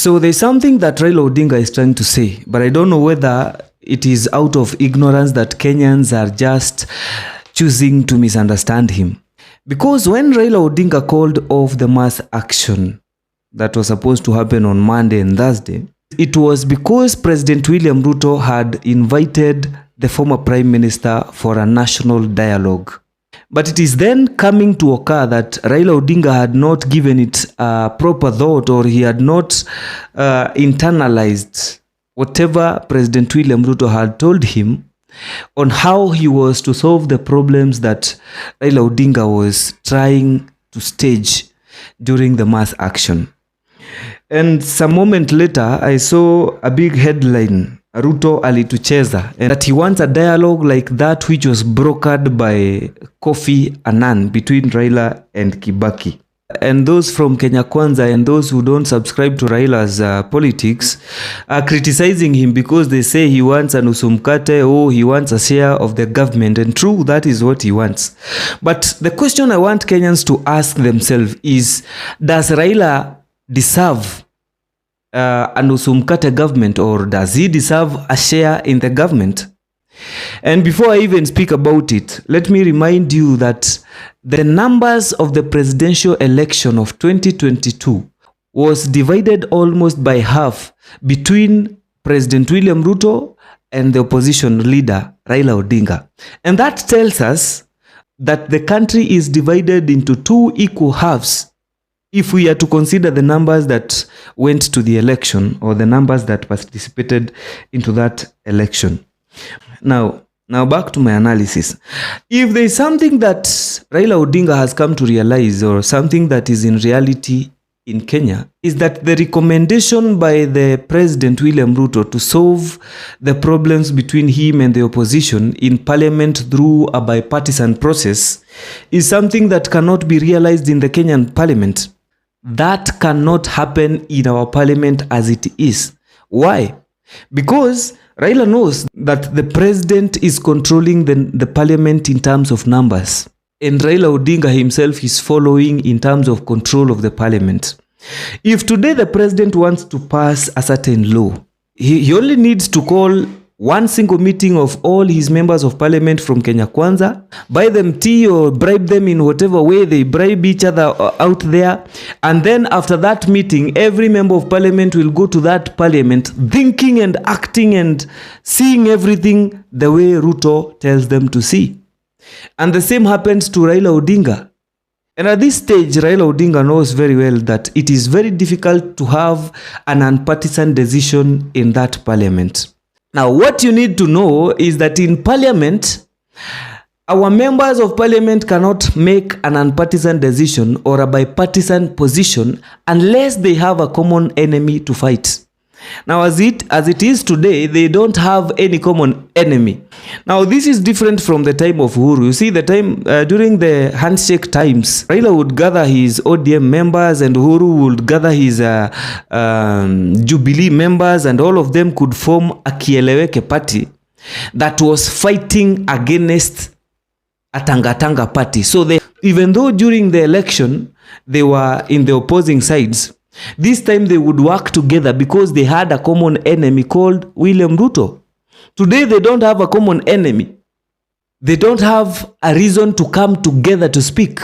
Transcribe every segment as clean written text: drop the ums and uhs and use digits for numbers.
So there's something that Raila Odinga is trying to say, but I don't know whether it is out of ignorance that Kenyans are just choosing to misunderstand him. Because when Raila Odinga called off the mass action that was supposed to happen on Monday and Thursday, it was because President William Ruto had invited the former Prime Minister for a national dialogue. But it is then coming to occur that Raila Odinga had not given it a proper thought, or he had not internalized whatever President William Ruto had told him on how he was to solve the problems that Raila Odinga was trying to stage during the mass action. And some moment later, I saw a big headline, Ruto alitucheza, and that he wants a dialogue like that which was brokered by Kofi Annan between Raila and Kibaki. And those from Kenya Kwanza and those who don't subscribe to Raila's politics are criticizing him because they say he wants a Nusu Mkate, or he wants a share of the government. And true, that is what he wants. But the question I want Kenyans to ask themselves is, does Raila deserve a Nusu Mkate government, or does he deserve a share in the government? And before I even speak about it, let me remind you that the numbers of the presidential election of 2022 was divided almost by half between President William Ruto and the opposition leader Raila Odinga. And that tells us that the country is divided into two equal halves if we are to consider the numbers that went to the election, or the numbers that participated into that election. Now back to my analysis. If there is something that Raila Odinga has come to realize, or something that is in reality in Kenya, is that the recommendation by the President William Ruto to solve the problems between him and the opposition in parliament through a bipartisan process is something that cannot be realized in the Kenyan parliament. That cannot happen in our parliament as it is. Why? Because Raila knows that the president is controlling the parliament in terms of numbers, and Raila Odinga himself is following in terms of control of the parliament. If today the president wants to pass a certain law, he only needs to call one single meeting of all his members of parliament from Kenya Kwanza, buy them tea or bribe them in whatever way they bribe each other out there. And then after that meeting, every member of parliament will go to that parliament thinking and acting and seeing everything the way Ruto tells them to see. And the same happens to Raila Odinga. And at this stage, Raila Odinga knows very well that it is very difficult to have an nonpartisan decision in that parliament. Now, what you need to know is that in parliament, our members of parliament cannot make an nonpartisan decision or a bipartisan position unless they have a common enemy to fight. Now, as it is today, they don't have any common enemy. Now, this is different from the time of Uhuru. You see, the time during the handshake times, Raila would gather his ODM members, and Uhuru would gather his Jubilee members, and all of them could form a Kieleweke party that was fighting against a Tangatanga party. So even though during the election they were in the opposing sides, this time they would work together because they had a common enemy called William Ruto. Today they don't have a common enemy. They don't have a reason to come together to speak.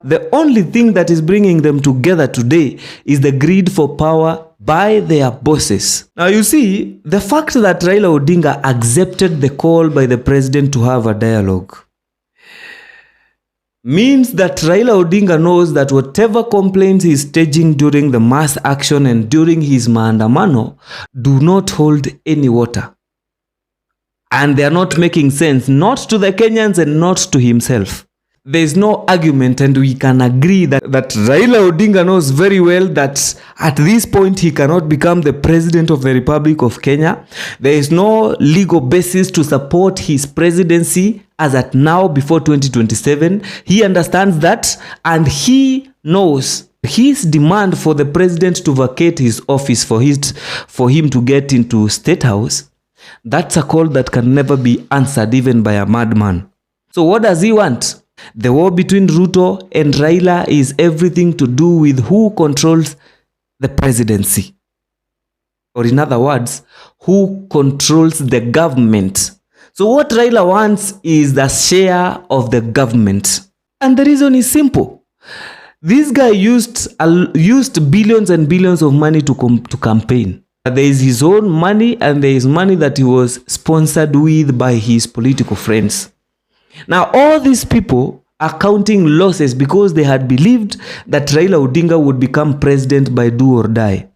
The only thing that is bringing them together today is the greed for power by their bosses. Now you see, the fact that Raila Odinga accepted the call by the president to have a dialogue means that Raila Odinga knows that whatever complaints he is staging during the mass action and during his maandamano do not hold any water. And they are not making sense, not to the Kenyans and not to himself. There is no argument, and we can agree that Raila Odinga knows very well that at this point he cannot become the president of the Republic of Kenya. There is no legal basis to support his presidency as at now before 2027. He understands that, and he knows his demand for the president to vacate his office for him to get into State House. That's a call that can never be answered even by a madman. So what does he want? The war between Ruto and Raila is everything to do with who controls the presidency. or in other words, who controls the government. So what Raila wants is the share of the government. And the reason is simple. This guy used billions and billions of money to campaign. There is his own money, and there is money that he was sponsored with by his political friends. Now, all these people are counting losses because they had believed that Raila Odinga would become president by do or die.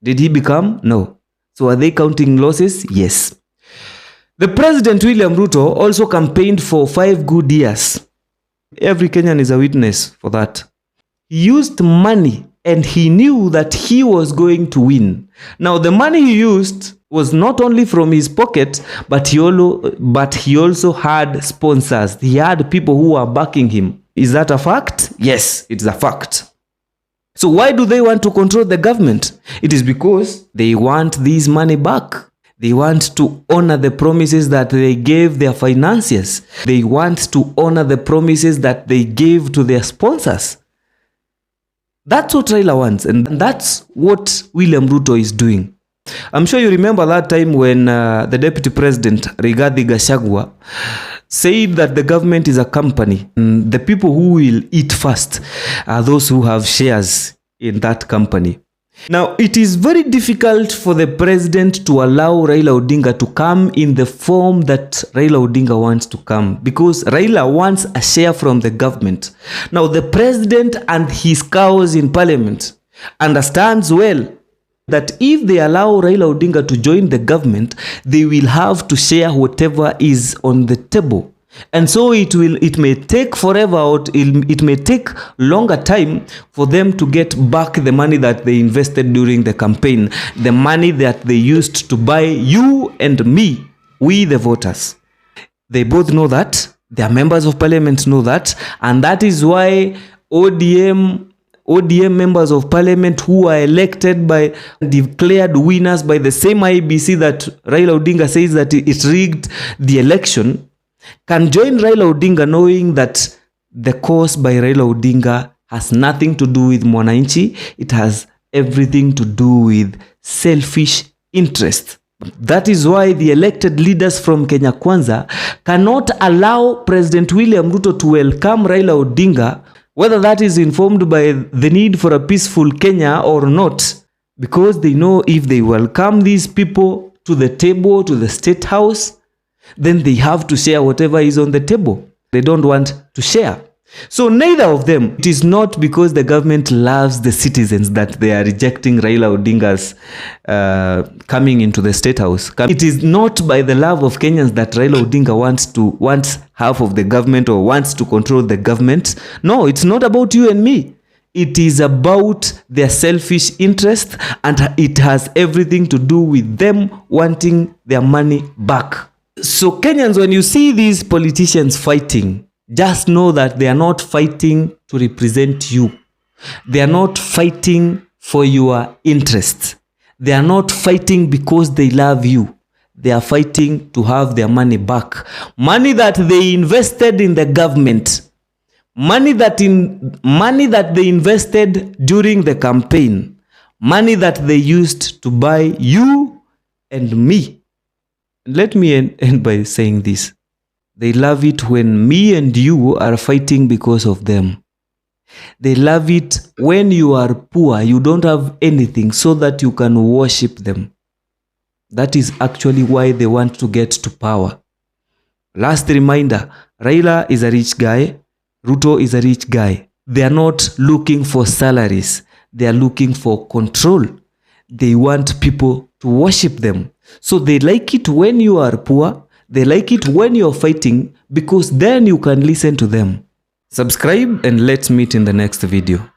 Did he become? No. So are they counting losses? Yes. The President William Ruto also campaigned for 5 good years. Every Kenyan is a witness for that. He used money and he knew that he was going to win. Now, the money he used was not only from his pocket, but he also had sponsors. He had people who were backing him. Is that a fact? Yes, it's a fact. So why do they want to control the government? It is because they want this money back. They want to honor the promises that they gave their financiers. They want to honor the promises that they gave to their sponsors. That's what Raila wants, and that's what William Ruto is doing. I'm sure you remember that time when the Deputy President, Rigathi Gachagua, said that the government is a company. The people who will eat first are those who have shares in that company. Now, it is very difficult for the president to allow Raila Odinga to come in the form that Raila Odinga wants to come, because Raila wants a share from the government. Now, the president and his cows in parliament understands well that if they allow Raila Odinga to join the government, they will have to share whatever is on the table. And so it may take forever, or it may take longer time for them to get back the money that they invested during the campaign, the money that they used to buy you and me, we the voters. They both know that, their members of parliament know that, and that is why ODM members of parliament who are elected by declared winners by the same IEBC that Raila Odinga says that it rigged the election, can join Raila Odinga knowing that the cause by Raila Odinga has nothing to do with Mwananchi. It has everything to do with selfish interest. That is why the elected leaders from Kenya Kwanza cannot allow President William Ruto to welcome Raila Odinga, whether that is informed by the need for a peaceful Kenya or not, because they know if they welcome these people to the table, to the State House, then they have to share whatever is on the table. They don't want to share. So neither of them, it is not because the government loves the citizens that they are rejecting Raila Odinga's coming into the State House. It is not by the love of Kenyans that Raila Odinga wants half of the government or wants to control the government. No, it's not about you and me. It is about their selfish interest, and it has everything to do with them wanting their money back. So Kenyans, when you see these politicians fighting, just know that they are not fighting to represent you. They are not fighting for your interests. They are not fighting because they love you. They are fighting to have their money back. Money that they invested in the government. Money that they invested during the campaign. Money that they used to buy you and me. Let me end by saying this. They love it when me and you are fighting because of them. They love it when you are poor, you don't have anything, so that you can worship them. That is actually why they want to get to power. Last reminder, Raila is a rich guy, Ruto is a rich guy. They are not looking for salaries. They are looking for control. They want people to worship them. So they like it when you are poor. They like it when you're fighting, because then you can listen to them. Subscribe and let's meet in the next video.